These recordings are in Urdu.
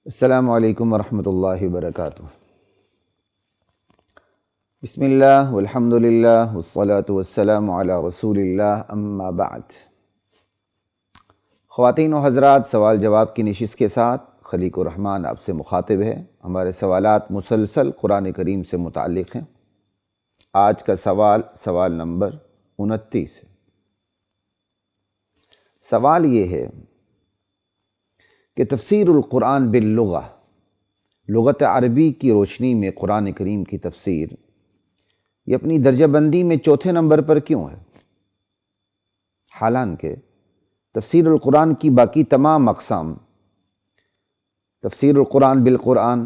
السلام علیکم ورحمۃ اللہ وبرکاتہ۔ بسم اللہ والحمد للہ والصلاة والسلام علی رسول اللہ، اما بعد۔ خواتین و حضرات، سوال جواب کی نشست کے ساتھ خلیق الرحمن آپ سے مخاطب ہے۔ ہمارے سوالات مسلسل قرآن کریم سے متعلق ہیں۔ آج کا سوال نمبر 29 ہے۔ سوال یہ ہے کہ تفسیر القرآن باللغہ، لغت عربی کی روشنی میں قرآن کریم کی تفسیر یہ اپنی درجہ بندی میں چوتھے نمبر پر کیوں ہے؟ حالانکہ تفسیر القرآن کی باقی تمام اقسام، تفسیر القرآن بالقرآن،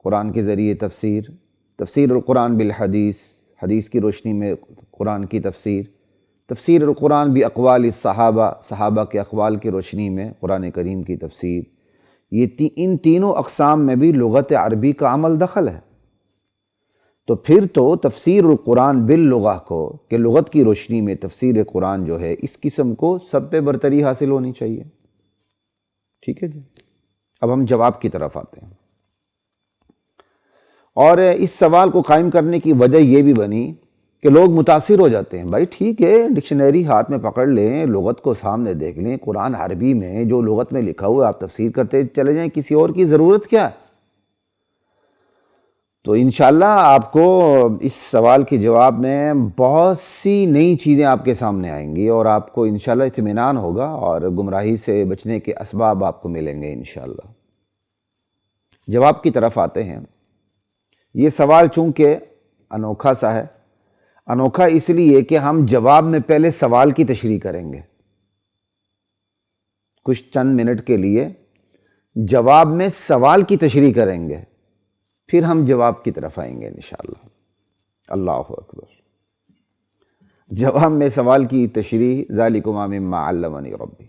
قرآن کے ذریعے تفسیر، تفسیر القرآن بالحدیث، حدیث کی روشنی میں قرآن کی تفسیر، تفسیر القرآن باقوال الصحابہ، صحابہ کے اقوال کی روشنی میں قرآن کریم کی تفسیر، ان تینوں اقسام میں بھی لغت عربی کا عمل دخل ہے۔ تو پھر تو تفسیر القرآن باللغہ کو، کہ لغت کی روشنی میں تفسیر قرآن جو ہے، اس قسم کو سب پہ برتری حاصل ہونی چاہیے۔ ٹھیک ہے جی، اب ہم جواب کی طرف آتے ہیں۔ اور اس سوال کو قائم کرنے کی وجہ یہ بھی بنی کہ لوگ متاثر ہو جاتے ہیں۔ بھائی ٹھیک ہے، ڈکشنری ہاتھ میں پکڑ لیں، لغت کو سامنے دیکھ لیں، قرآن عربی میں جو لغت میں لکھا ہوا ہے آپ تفسیر کرتے چلے جائیں، کسی اور کی ضرورت کیا ہے؟ تو انشاءاللہ آپ کو اس سوال کے جواب میں بہت سی نئی چیزیں آپ کے سامنے آئیں گی، اور آپ کو انشاءاللہ اطمینان ہوگا، اور گمراہی سے بچنے کے اسباب آپ کو ملیں گے انشاءاللہ۔ جواب کی طرف آتے ہیں۔ یہ سوال چونکہ انوکھا سا ہے، انوکھا اس لیے کہ ہم جواب میں پہلے سوال کی تشریح کریں گے۔ کچھ چند منٹ کے لیے جواب میں سوال کی تشریح کریں گے، پھر ہم جواب کی طرف آئیں گے انشاءاللہ۔ اللہ اکبر۔ جواب میں سوال کی تشریح، ذالکم مما علمنی ربی۔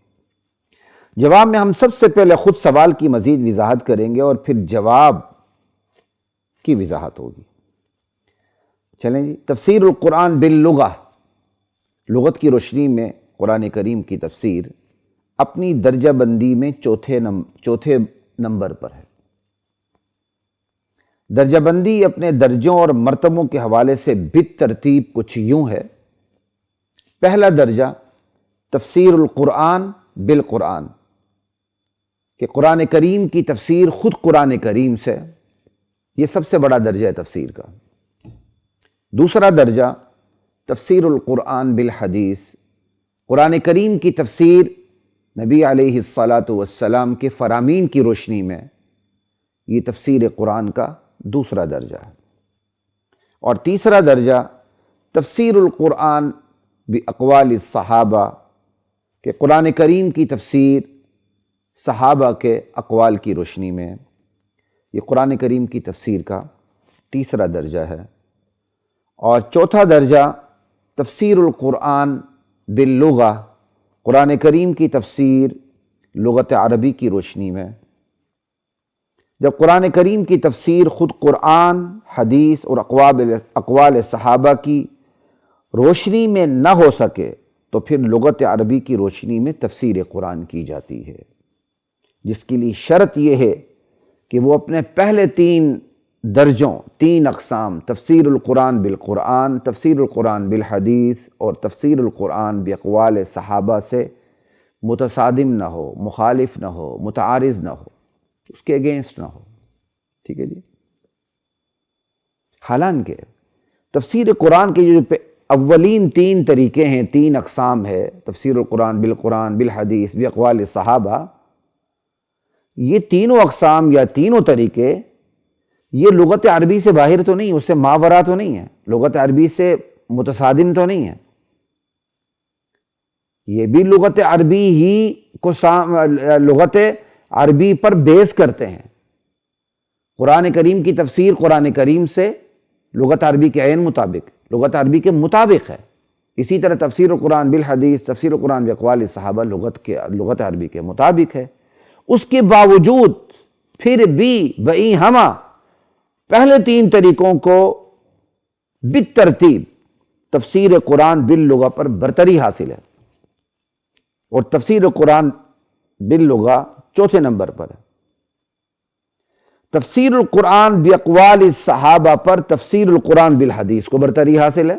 جواب میں ہم سب سے پہلے خود سوال کی مزید وضاحت کریں گے، اور پھر جواب کی وضاحت ہوگی۔ چلیں جی، تفسیر القرآن باللغہ، لغت کی روشنی میں قرآن کریم کی تفسیر اپنی درجہ بندی میں چوتھے نمبر پر ہے۔ درجہ بندی اپنے درجوں اور مرتبوں کے حوالے سے بالترتیب کچھ یوں ہے۔ پہلا درجہ تفسیر القرآن بالقرآن، کہ قرآن کریم کی تفسیر خود قرآن کریم سے، یہ سب سے بڑا درجہ ہے تفسیر کا۔ دوسرا درجہ تفسیر القرآن بالحدیث، قرآن کریم کی تفسیر نبی علیہ الصلاۃ والسلام کے فرامین کی روشنی میں، یہ تفسیر قرآن کا دوسرا درجہ ہے۔ اور تیسرا درجہ تفسیر القرآن باقوال الصحابہ، کہ قرآن کریم کی تفسیر صحابہ کے اقوال کی روشنی میں، یہ قرآن کریم کی تفسیر کا تیسرا درجہ ہے۔ اور چوتھا درجہ تفسیر القرآن باللغہ، قرآن کریم کی تفسیر لغت عربی کی روشنی میں۔ جب قرآن کریم کی تفسیر خود قرآن، حدیث اور اقوال صحابہ کی روشنی میں نہ ہو سکے تو پھر لغت عربی کی روشنی میں تفسیر قرآن کی جاتی ہے، جس کے لیے شرط یہ ہے کہ وہ اپنے پہلے تین درجوں، تین اقسام، تفسیر القرآن بالقرآن، تفسیر القرآن بالحدیث اور تفسیر القرآن باقوال صحابہ سے متصادم نہ ہو، مخالف نہ ہو، متعارض نہ ہو، اس کے اگینسٹ نہ ہو۔ ٹھیک ہے جی۔ حالانکہ تفسیر قرآن کے جو اولین تین طریقے ہیں، تین اقسام ہے، تفسیر القرآن بالقرآن، بالحدیث، باقوال صحابہ، یہ تینوں اقسام یا تینوں طریقے یہ لغت عربی سے باہر تو نہیں، اس سے ماورا تو نہیں ہے، لغت عربی سے متصادم تو نہیں ہے، یہ بھی لغت عربی ہی کو لغت عربی پر بیس کرتے ہیں۔ قرآن کریم کی تفسیر قرآن کریم سے لغت عربی کے عین مطابق، لغت عربی کے مطابق ہے۔ اسی طرح تفسیر القرآن بالحدیث، تفسیر القرآن باقوال صحابہ لغت عربی کے مطابق ہے۔ اس کے باوجود پھر بھی بئی ہمہ پہلے تین طریقوں کو بالترتیب تفسیر قرآن باللغہ پر برتری حاصل ہے، اور تفسیر قرآن باللغہ چوتھے نمبر پر ہے۔ تفسیر القرآن باقوال الصحابہ پر تفسیر القرآن بالحدیث کو برتری حاصل ہے،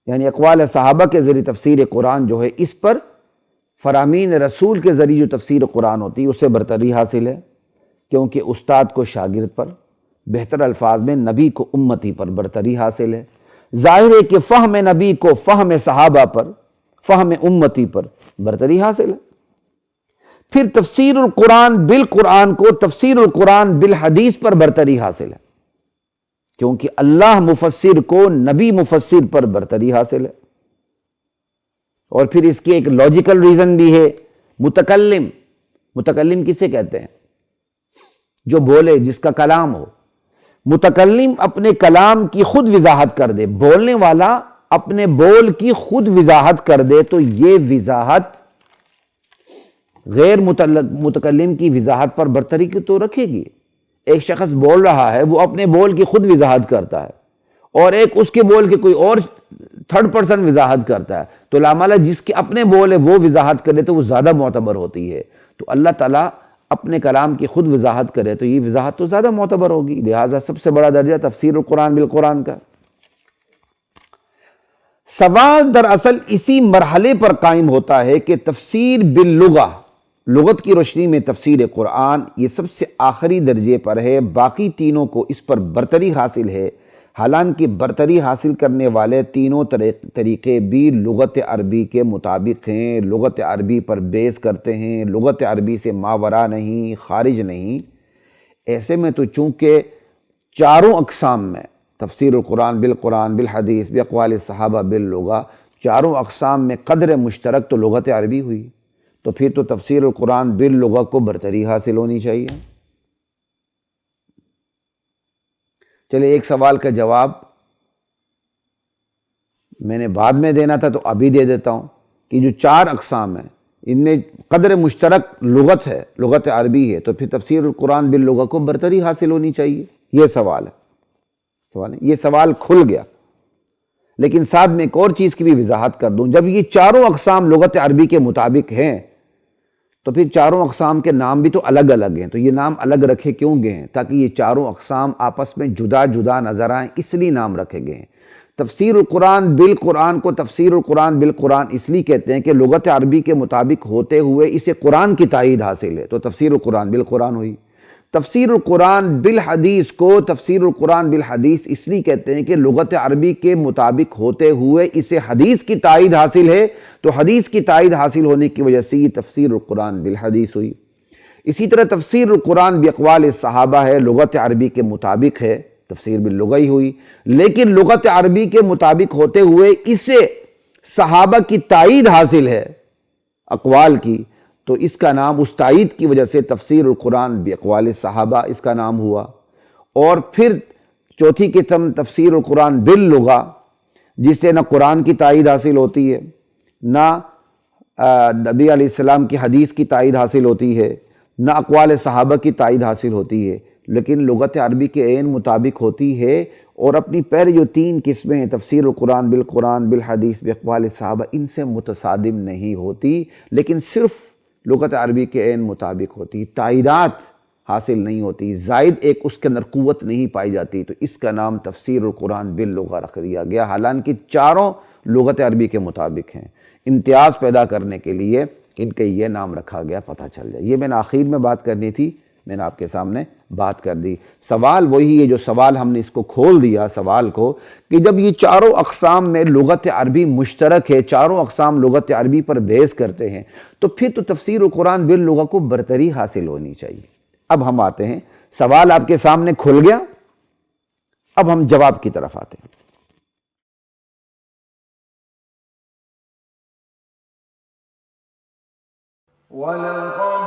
یعنی اقوال صحابہ کے ذریعے تفسیر قرآن جو ہے اس پر فرامین رسول کے ذریعے جو تفسیر قرآن ہوتی ہے اسے برتری حاصل ہے، کیونکہ استاد کو شاگرد پر، بہتر الفاظ میں نبی کو امتی پر برتری حاصل ہے۔ ظاہر ہے کہ فہم نبی کو فہم صحابہ پر، فہم امتی پر برتری حاصل ہے۔ پھر تفسیر القرآن بالقرآن کو تفسیر القرآن بالحدیث پر برتری حاصل ہے، کیونکہ اللہ مفسر کو نبی مفسر پر برتری حاصل ہے۔ اور پھر اس کی ایک لاجیکل ریزن بھی ہے، متکلم، متکلم کسے کہتے ہیں؟ جو بولے، جس کا کلام ہو۔ متکلم اپنے کلام کی خود وضاحت کر دے، بولنے والا اپنے بول کی خود وضاحت کر دے، تو یہ وضاحت غیر متکلم کی وضاحت پر برتری کی تو رکھے گی۔ ایک شخص بول رہا ہے، وہ اپنے بول کی خود وضاحت کرتا ہے، اور ایک اس کے بول کے کوئی اور تھرڈ پرسن وضاحت کرتا ہے، تو لامالا جس کے اپنے بول ہے وہ وضاحت کرے تو وہ زیادہ معتبر ہوتی ہے۔ تو اللہ تعالیٰ اپنے کلام کی خود وضاحت کرے تو یہ وضاحت تو زیادہ معتبر ہوگی، لہٰذا سب سے بڑا درجہ تفسیر القرآن بالقرآن کا۔ سوال دراصل اسی مرحلے پر قائم ہوتا ہے کہ تفسیر باللغہ، لغت کی روشنی میں تفسیر قرآن یہ سب سے آخری درجے پر ہے، باقی تینوں کو اس پر برتری حاصل ہے، حالانکہ برتری حاصل کرنے والے تینوں طریقے بھی لغت عربی کے مطابق ہیں، لغت عربی پر بیس کرتے ہیں، لغت عربی سے ماورا نہیں، خارج نہیں۔ ایسے میں تو چونکہ چاروں اقسام میں تفسیر القرآن بالقرآن بالحدیث باقوال صحابہ باللغہ، چاروں اقسام میں قدر مشترک تو لغت عربی ہوئی، تو پھر تو تفسیر القرآن باللغہ کو برتری حاصل ہونی چاہیے۔ چلے ایک سوال کا جواب میں نے بعد میں دینا تھا تو ابھی دے دیتا ہوں، کہ جو چار اقسام ہیں ان میں قدر مشترک لغت ہے، لغت عربی ہے، تو پھر تفسیر القرآن باللغہ کو برتری حاصل ہونی چاہیے۔ یہ سوال ہے، یہ سوال کھل گیا۔ لیکن ساتھ میں ایک اور چیز کی بھی وضاحت کر دوں، جب یہ چاروں اقسام لغت عربی کے مطابق ہیں تو پھر چاروں اقسام کے نام بھی تو الگ الگ ہیں، تو یہ نام الگ رکھے کیوں گئے ہیں؟ تاکہ یہ چاروں اقسام آپس میں جدا جدا نظر آئیں، اس لیے نام رکھے گئے ہیں۔ تفسیر القرآن بالقرآن کو تفسیر القرآن بالقرآن اس لیے کہتے ہیں کہ لغت عربی کے مطابق ہوتے ہوئے اسے قرآن کی تائید حاصل ہے، تو تفسیر القرآن بالقرآن ہوئی۔ تفسیر القرآن بالحدیث کو تفسیر القرآن بالحدیث اس لیے کہتے ہیں کہ لغت عربی کے مطابق ہوتے ہوئے اسے حدیث کی تائید حاصل ہے، تو حدیث کی تائید حاصل ہونے کی وجہ سے یہ تفسیر القرآن بالحدیث ہوئی۔ اسی طرح تفسیر القرآن باقوال صحابہ ہے، لغت عربی کے مطابق ہے، تفسیر باللغہ ہی ہوئی، لیکن لغت عربی کے مطابق ہوتے ہوئے اسے صحابہ کی تائید حاصل ہے اقوال کی، تو اس کا نام اس تائید کی وجہ سے تفسیر القرآن باقوال صحابہ اس کا نام ہوا۔ اور پھر چوتھی قسم تفسیر القرآن باللغہ، جس سے نہ قرآن کی تائید حاصل ہوتی ہے، نہ نبی علیہ السلام کی حدیث کی تائید حاصل ہوتی ہے، نہ اقوال صحابہ کی تائید حاصل ہوتی ہے، لیکن لغت عربی کے عین مطابق ہوتی ہے۔ اور اپنی پہلے جو تین قسمیں ہیں تفسیر القرآن بالقرآن بالحدیث باقوال صحابہ، ان سے متصادم نہیں ہوتی، لیکن صرف لغت عربی کے عین مطابق ہوتی، تائیدات حاصل نہیں ہوتی، زائد ایک اس کے اندر قوت نہیں پائی جاتی، تو اس کا نام تفسیر القرآن باللغہ رکھ دیا گیا، حالانکہ چاروں لغت عربی کے مطابق ہیں۔ امتیاز پیدا کرنے کے لیے ان کے یہ نام رکھا گیا، پتہ چل جائے۔ یہ میں نے آخر میں بات کرنی تھی، میں نے آپ کے سامنے بات کر دی۔ سوال وہی ہے جو سوال ہم نے اس کو کھول دیا سوال کو، کہ جب یہ چاروں اقسام میں لغت عربی مشترک ہے، چاروں اقسام لغت عربی پر بیس کرتے ہیں، تو پھر تو تفسیر القرآن باللغہ کو برتری حاصل ہونی چاہیے۔ اب ہم آتے ہیں، سوال آپ کے سامنے کھل گیا، اب ہم جواب کی طرف آتے ہیں۔ وَلَقَدْ